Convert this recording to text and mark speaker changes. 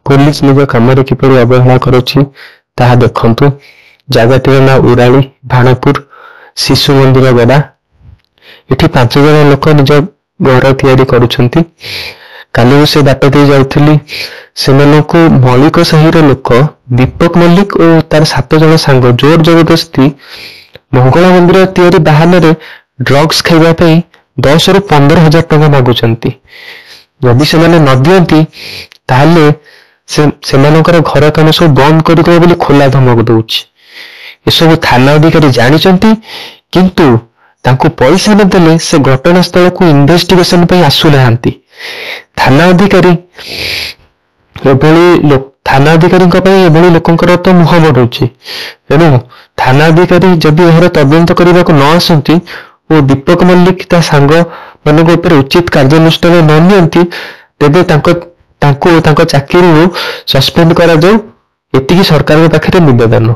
Speaker 1: Police निज काम किपर अवहेला करुछि ताहा देखंतु। जगह ना उड़ाली भाणपुर शिशु मंदिर गड़ा। इठी 5 जन लोक निज घर तैयारी करुछंती। काली से बाट दे जाउथली सेमानकु मौलिक साहिर लोक दीपक मल्लिक और तार 7 जन सांग जोर जबरदस्ती मंगला मंदिर तैयारी बहाना रे ड्रग्स खाइबा पई 10 रु 15 हजार टंका मागुचंती। जदि से माने न दियंती ताहले सेमानकर घर काम सब बंद कर देबो बोली खोला धमक दउछि। ए सब थाना अधिकारी जानिचंती किंतु तांको पैसा न देले से घटनास्थल को इन्वेस्टिगेशन पे आसु नाहंती। थाना अधिकारी एभली थाना अधिकारी एभली लोकंकर तो मुह बढ़ुछि। एनु थाना अधिकारी जदि एहर तदंत करबा को न आसंती ओ दीपक मल्लिक ता सांग मानक ऊपर उचित कार्यानुष्ठान न नियंती तेबे तांको चाकरी सस्पेंड करा जाऊ। एतिकी सरकार पाखे निवेदन।